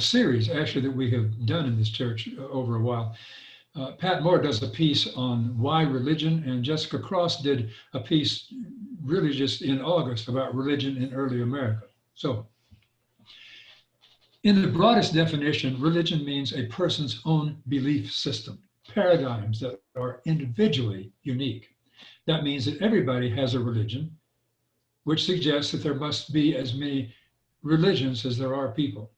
series actually that we have done in this church over a while. Pat Moore does a piece on why religion, and Jessica Cross did a piece really just in August about religion in early America. So, in the broadest definition, religion means a person's own belief system, paradigms that are individually unique. That means that everybody has a religion, which suggests that there must be as many religions as there are people.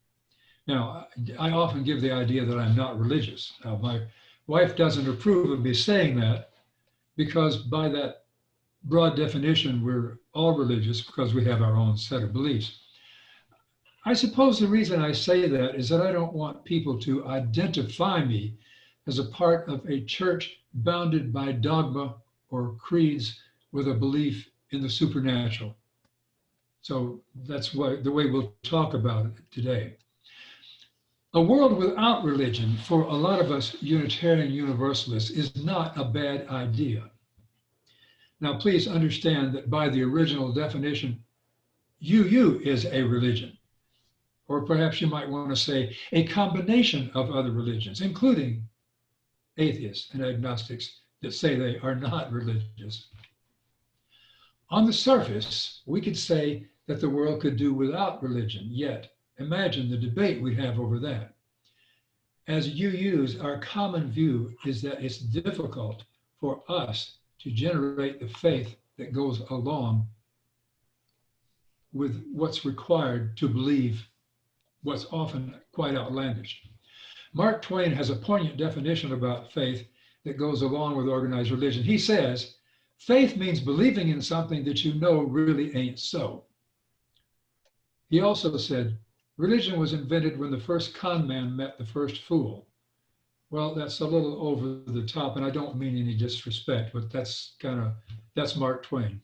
Now, I often give the idea that I'm not religious. Now, my wife doesn't approve of me saying that because by that broad definition, we're all religious because we have our own set of beliefs. I suppose the reason I say that is that I don't want people to identify me as a part of a church bounded by dogma or creeds with a belief in the supernatural. So that's the way we'll talk about it today. A world without religion for a lot of us Unitarian Universalists is not a bad idea. Now, please understand that by the original definition, UU is a religion, or perhaps you might want to say a combination of other religions, including atheists and agnostics that say they are not religious. On the surface, we could say that the world could do without religion, yet imagine the debate we have over that. As UUs, our common view is that it's difficult for us to generate the faith that goes along with what's required to believe what's often quite outlandish. Mark Twain has a poignant definition about faith that goes along with organized religion. He says, faith means believing in something that you know really ain't so. He also said, religion was invented when the first con man met the first fool. Well, that's a little over the top, and I don't mean any disrespect, but that's Mark Twain.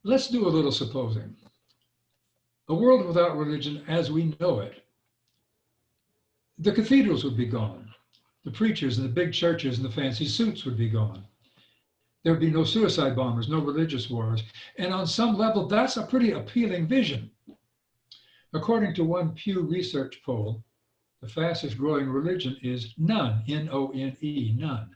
Let's do a little supposing. A world without religion as we know it, the cathedrals would be gone. The preachers and the big churches and the fancy suits would be gone. There would be no suicide bombers, no religious wars. And on some level, that's a pretty appealing vision. According to one Pew Research poll, the fastest growing religion is none, N-O-N-E, none.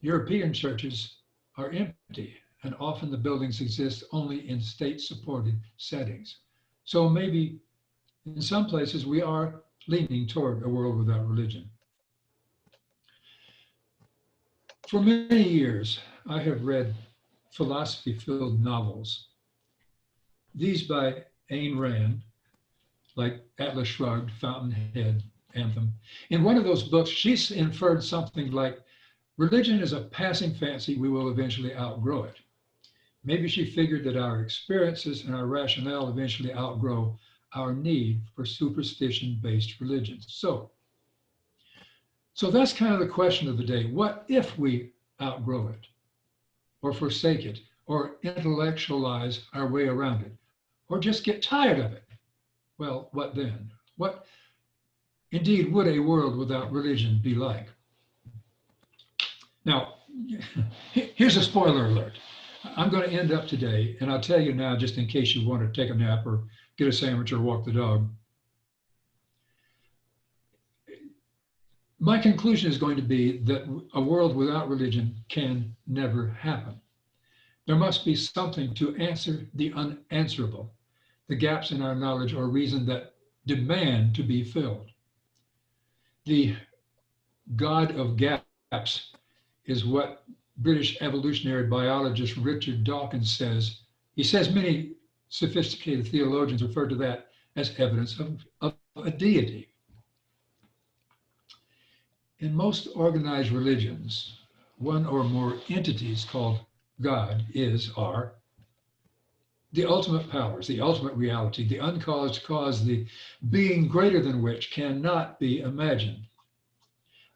European churches are empty, and often the buildings exist only in state-supported settings. So maybe in some places we are leaning toward a world without religion. For many years, I have read philosophy-filled novels. These by Ayn Rand, like Atlas Shrugged, Fountainhead, Anthem. In one of those books, she inferred something like, religion is a passing fancy, we will eventually outgrow it. Maybe she figured that our experiences and our rationale eventually outgrow our need for superstition-based religions. So that's kind of the question of the day. What if we outgrow it, or forsake it, or intellectualize our way around it, or just get tired of it? Well, what then? What indeed would a world without religion be like? Now, here's a spoiler alert. I'm going to end up today, and I'll tell you now, just in case you want to take a nap or get a sandwich or walk the dog. My conclusion is going to be that a world without religion can never happen. There must be something to answer the unanswerable, the gaps in our knowledge or reason that demand to be filled. The God of gaps is what British evolutionary biologist Richard Dawkins says. He says many sophisticated theologians refer to that as evidence of a deity. In most organized religions, one or more entities called God are the ultimate powers, the ultimate reality, the uncaused cause, the being greater than which cannot be imagined.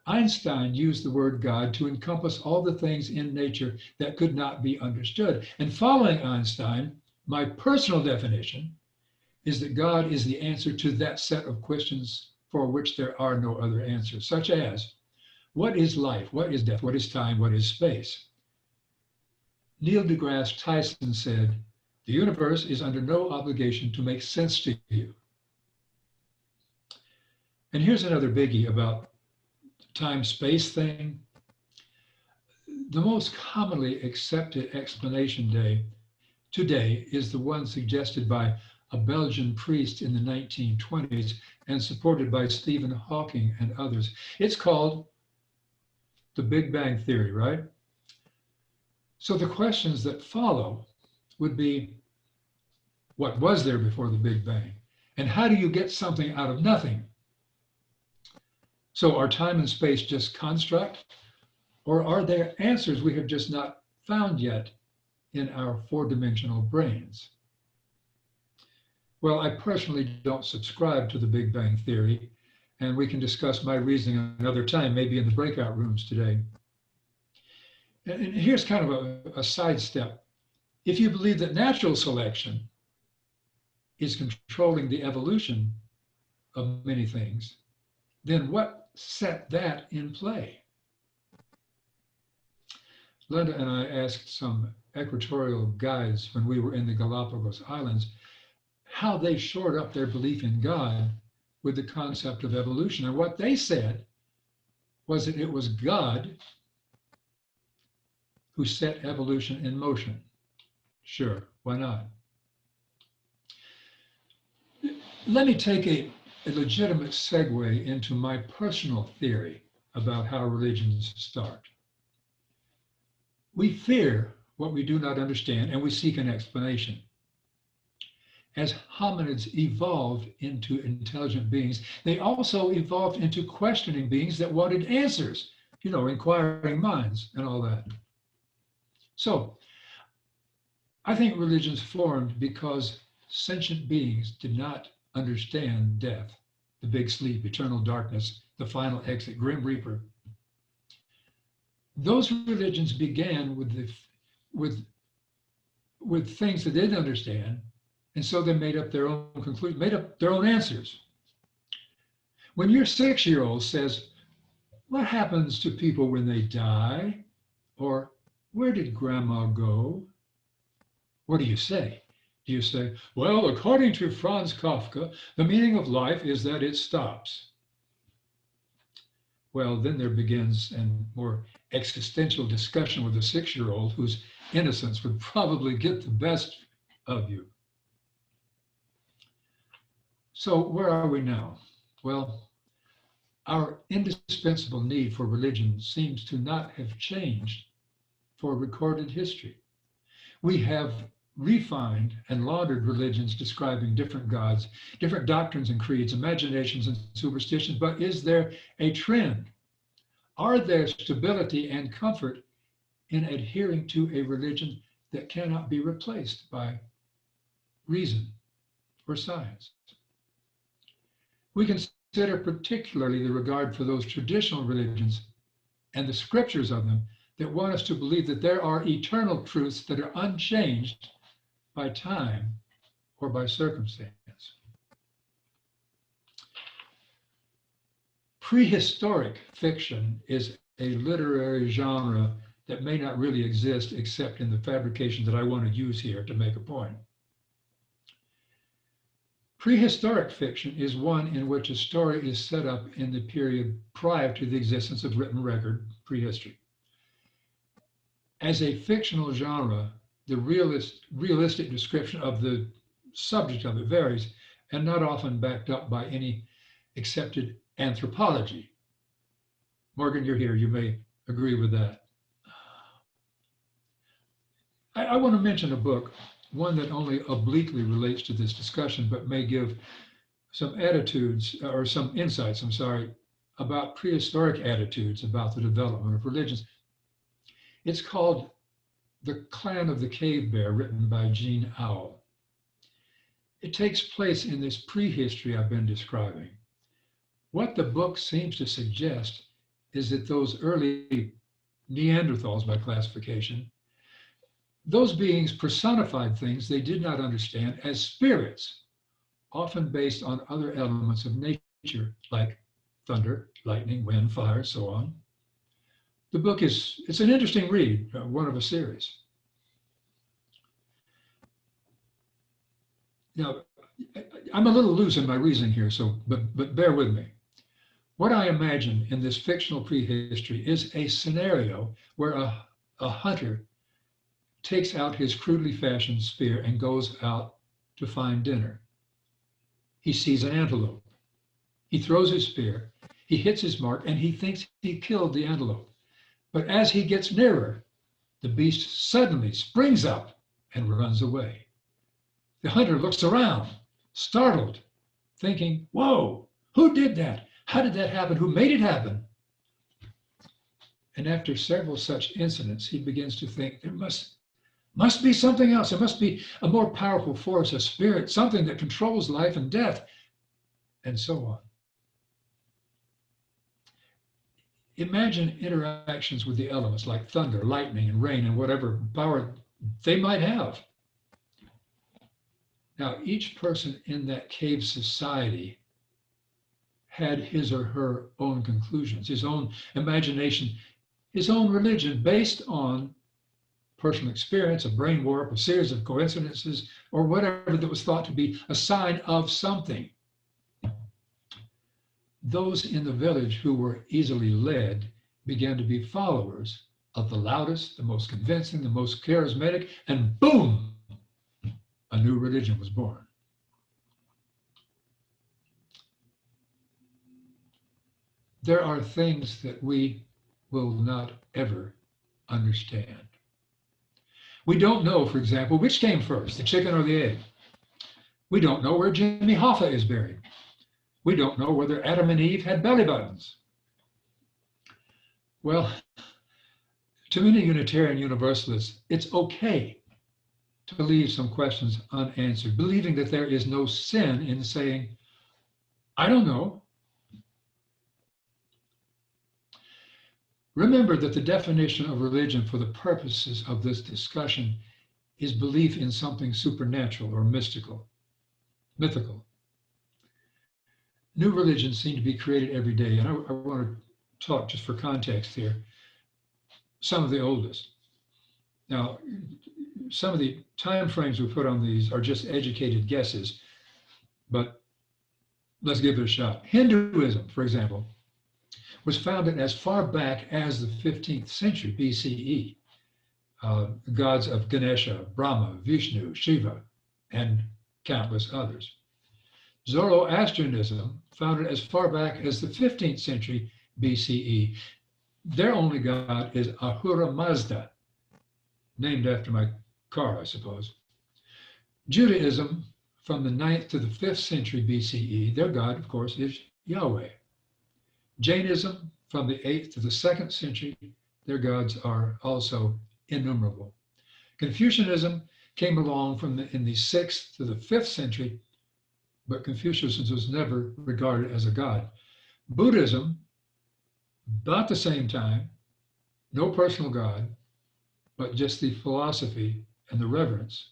Einstein used the word God to encompass all the things in nature that could not be understood. And following Einstein, my personal definition is that God is the answer to that set of questions for which there are no other answers, such as, what is life? What is death? What is time? What is space? Neil deGrasse Tyson said, the universe is under no obligation to make sense to you. And here's another biggie about time-space thing. The most commonly accepted explanation today is the one suggested by a Belgian priest in the 1920s and supported by Stephen Hawking and others. It's called the Big Bang Theory, right? So the questions that follow would be, what was there before the Big Bang? And how do you get something out of nothing? So are time and space just construct? Or are there answers we have just not found yet in our four-dimensional brains? Well, I personally don't subscribe to the Big Bang Theory, and we can discuss my reasoning another time, maybe in the breakout rooms today. And here's kind of a sidestep. If you believe that natural selection is controlling the evolution of many things, then what set that in play? Linda and I asked some equatorial guides when we were in the Galapagos Islands how they shored up their belief in God with the concept of evolution. And what they said was that it was God who set evolution in motion. Sure, why not? Let me take a legitimate segue into my personal theory about how religions start. We fear what we do not understand, and we seek an explanation. As hominids evolved into intelligent beings, they also evolved into questioning beings that wanted answers, inquiring minds and all that. So I think religions formed because sentient beings did not understand death, the big sleep, eternal darkness, the final exit, grim reaper. Those religions began with things they didn't understand, and so they made up their own conclusions, made up their own answers. When your 6-year-old says, "What happens to people when they die?" or "Where did grandma go?" what do you say? Do you say, "Well, according to Franz Kafka, the meaning of life is that it stops"? Well, then there begins a more existential discussion with a 6-year-old whose innocence would probably get the best of you. So where are we now? Well, our indispensable need for religion seems to not have changed for recorded history. We have refined and laundered religions describing different gods, different doctrines and creeds, imaginations and superstitions, but is there a trend? Are there stability and comfort in adhering to a religion that cannot be replaced by reason or science? We consider particularly the regard for those traditional religions and the scriptures of them that want us to believe that there are eternal truths that are unchanged by time or by circumstance. Prehistoric fiction is a literary genre that may not really exist except in the fabrication that I want to use here to make a point. Prehistoric fiction is one in which a story is set up in the period prior to the existence of written record, prehistory. As a fictional genre, the realistic description of the subject of it varies and not often backed up by any accepted anthropology. Morgan, you're here, you may agree with that. I want to mention a book, one that only obliquely relates to this discussion, but may give some attitudes or some insights, about prehistoric attitudes about the development of religions. It's called The Clan of the Cave Bear, written by Jean Auel. It takes place in this prehistory I've been describing. What the book seems to suggest is that those early Neanderthals, by classification, those beings personified things they did not understand as spirits, often based on other elements of nature, like thunder, lightning, wind, fire, so on. The book it's an interesting read, one of a series. Now, I'm a little loose in my reasoning here, but bear with me. What I imagine in this fictional prehistory is a scenario where a hunter takes out his crudely fashioned spear and goes out to find dinner. He sees an antelope. He throws his spear, he hits his mark, and he thinks he killed the antelope. But as he gets nearer, the beast suddenly springs up and runs away. The hunter looks around, startled, thinking, whoa, who did that? How did that happen? Who made it happen? And after several such incidents, he begins to think there must be something else. There must be a more powerful force, a spirit, something that controls life and death, and so on. Imagine interactions with the elements like thunder, lightning, and rain, and whatever power they might have. Now, each person in that cave society had his or her own conclusions, his own imagination, his own religion based on personal experience, a brain warp, a series of coincidences, or whatever that was thought to be a sign of something. Those in the village who were easily led began to be followers of the loudest, the most convincing, the most charismatic, and boom, a new religion was born. There are things that we will not ever understand. We don't know, for example, which came first, the chicken or the egg. We don't know where Jimmy Hoffa is buried. We don't know whether Adam and Eve had belly buttons. Well, to many Unitarian Universalists, it's okay to leave some questions unanswered, believing that there is no sin in saying, I don't know. Remember that the definition of religion for the purposes of this discussion is belief in something supernatural or mythical. New religions seem to be created every day, and I want to talk just for context here. Some of the oldest. Now, some of the time frames we put on these are just educated guesses, but let's give it a shot. Hinduism, for example, was founded as far back as the 15th century BCE. The gods of Ganesha, Brahma, Vishnu, Shiva, and countless others. Zoroastrianism, founded as far back as the 15th century BCE. Their only god is Ahura Mazda, named after my car, I suppose. Judaism, from the 9th to the 5th century BCE, their god, of course, is Yahweh. Jainism, from the 8th to the 2nd century, their gods are also innumerable. Confucianism came along in the 6th to the 5th century, but Confucius was never regarded as a god. Buddhism, about the same time, no personal god, but just the philosophy and the reverence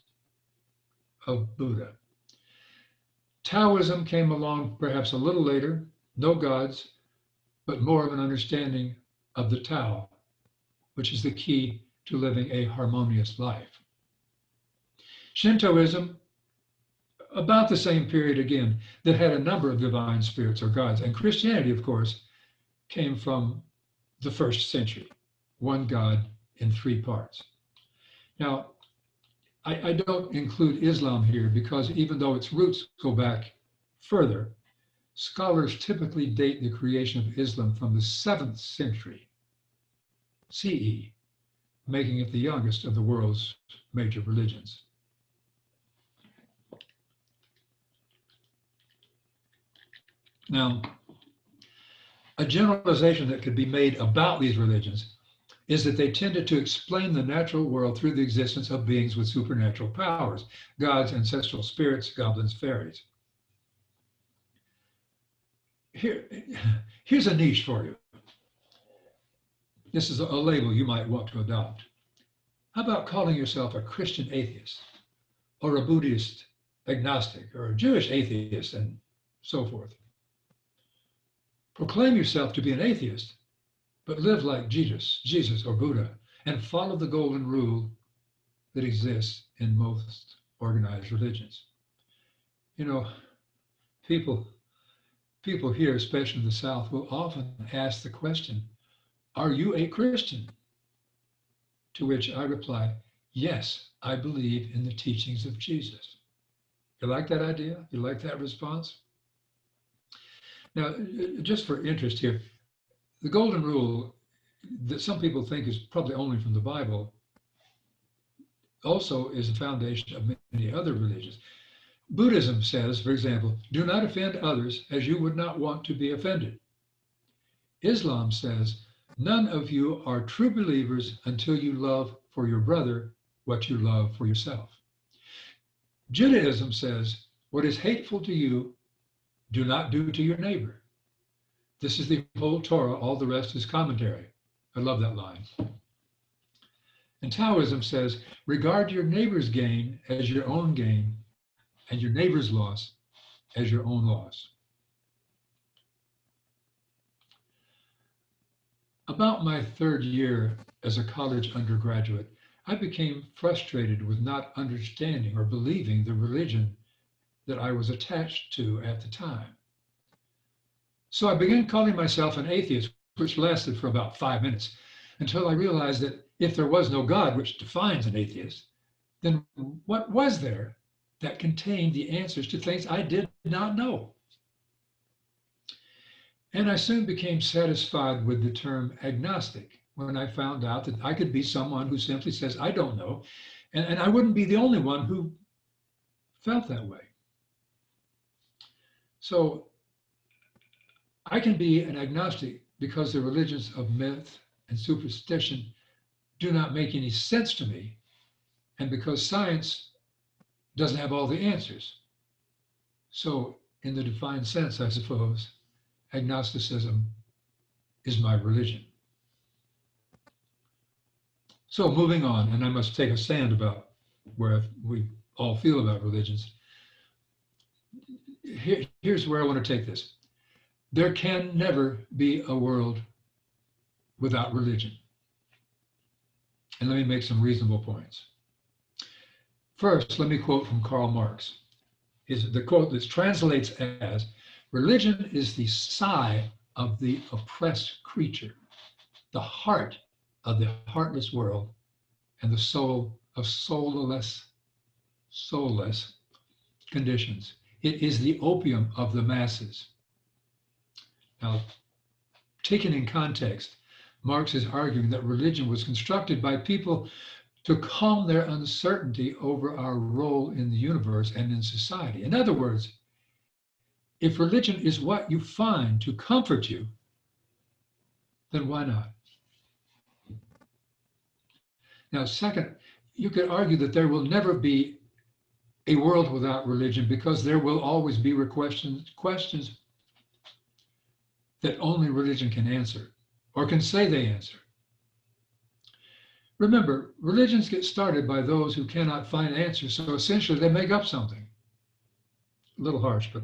of Buddha. Taoism came along perhaps a little later, no gods, but more of an understanding of the Tao, which is the key to living a harmonious life. Shintoism, about the same period again, that had a number of divine spirits or gods. And Christianity, of course, came from the 1st century, one God in 3 parts. Now, I don't include Islam here because even though its roots go back further, scholars typically date the creation of Islam from the 7th century CE, making it the youngest of the world's major religions. Now, a generalization that could be made about these religions is that they tended to explain the natural world through the existence of beings with supernatural powers, gods, ancestral spirits, goblins, fairies. Here's a niche for you. This is a label you might want to adopt. How about calling yourself a Christian atheist, or a Buddhist agnostic, or a Jewish atheist, and so forth? Proclaim yourself to be an atheist, but live like Jesus or Buddha, and follow the golden rule that exists in most organized religions. You know, people people here, especially in the South, will often ask the question, are you a Christian? To which I reply, yes, I believe in the teachings of Jesus. You like that idea? You like that response? Now, just for interest here, the golden rule that some people think is probably only from the Bible also is the foundation of many other religions. Buddhism says, for example, do not offend others as you would not want to be offended. Islam says, none of you are true believers until you love for your brother what you love for yourself. Judaism says, what is hateful to you, do not do to your neighbor. This is the whole Torah, all the rest is commentary. I love that line. And Taoism says, regard your neighbor's gain as your own gain, and your neighbor's loss as your own loss. About my third year as a college undergraduate, I became frustrated with not understanding or believing the religion that I was attached to at the time. So I began calling myself an atheist, which lasted for about 5 minutes, until I realized that if there was no God, which defines an atheist, then what was there that contained the answers to things I did not know? And I soon became satisfied with the term agnostic when I found out that I could be someone who simply says, I don't know, and I wouldn't be the only one who felt that way. So I can be an agnostic because the religions of myth and superstition do not make any sense to me, and because science doesn't have all the answers. So in the defined sense, I suppose, agnosticism is my religion. So moving on, and I must take a stand about where we all feel about religions. Here's where I want to take this. There can never be a world without religion. And let me make some reasonable points. First, let me quote from Karl Marx. The quote that translates as, religion is the sigh of the oppressed creature, the heart of the heartless world, and the soul of soulless conditions. It is the opium of the masses. Now, taken in context, Marx is arguing that religion was constructed by people to calm their uncertainty over our role in the universe and in society. In other words, if religion is what you find to comfort you, then why not? Now, second, you could argue that there will never be a world without religion because there will always be questions that only religion can answer or can say they answer. Remember, religions get started by those who cannot find answers, so essentially they make up something. A little harsh, but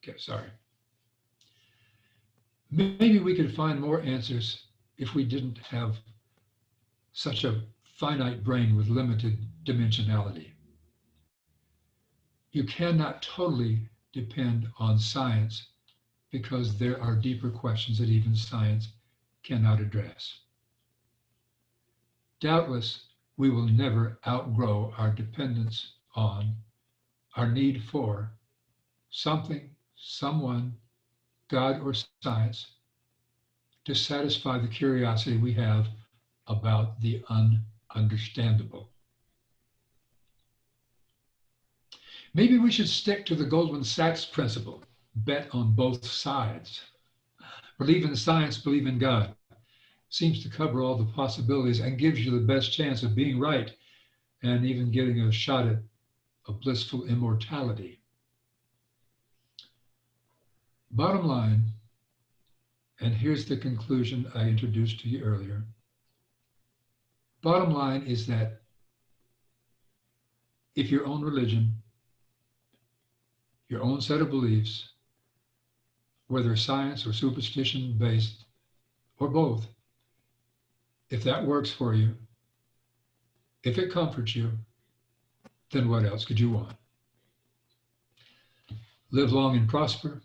okay, sorry. Maybe we could find more answers if we didn't have such a finite brain with limited dimensionality. You cannot totally depend on science because there are deeper questions that even science cannot address. Doubtless, we will never outgrow our dependence on, our need for something, someone, God or science, to satisfy the curiosity we have about the ununderstandable. Maybe we should stick to the Goldman Sachs principle, bet on both sides. Believe in science, believe in God. Seems to cover all the possibilities and gives you the best chance of being right and even getting a shot at a blissful immortality. Bottom line, and here's the conclusion I introduced to you earlier. Bottom line is that if your own religion, your own set of beliefs, whether science or superstition based or both, if that works for you, if it comforts you, then what else could you want? Live long and prosper.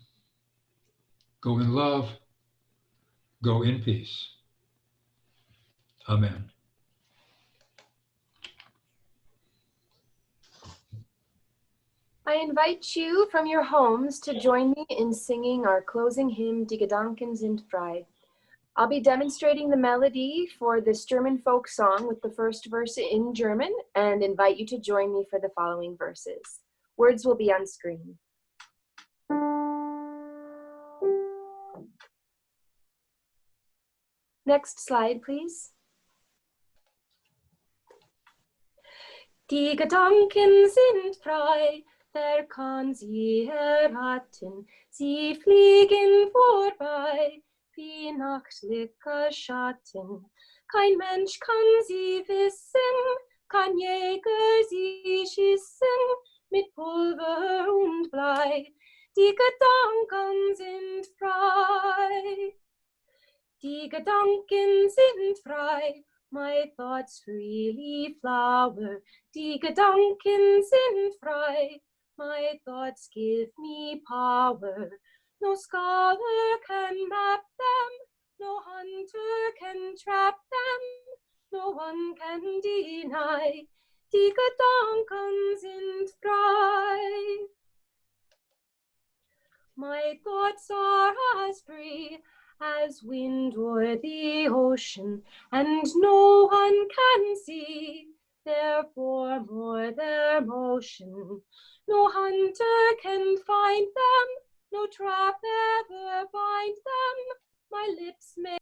Go in love. Go in peace. Amen. I invite you from your homes to join me in singing our closing hymn, Die Gedanken sind frei. I'll be demonstrating the melody for this German folk song with the first verse in German and invite you to join me for the following verses. Words will be on screen. Next slide, please. Die Gedanken sind frei, wer kann sie erraten? Sie fliegen vorbei, wie nachtliche Schatten. Kein Mensch kann sie wissen, kein Jäger sie schießen, mit Pulver und Blei. Die Gedanken sind frei. Die Gedanken sind frei. My thoughts freely flower. Die Gedanken sind frei. My thoughts give me power. No scholar can map them. No hunter can trap them. No one can deny. Die Gedanken sind frei. My thoughts are as free as wind o'er the ocean, and no one can see their form or their motion. No hunter can find them, no trap ever bind them. My lips may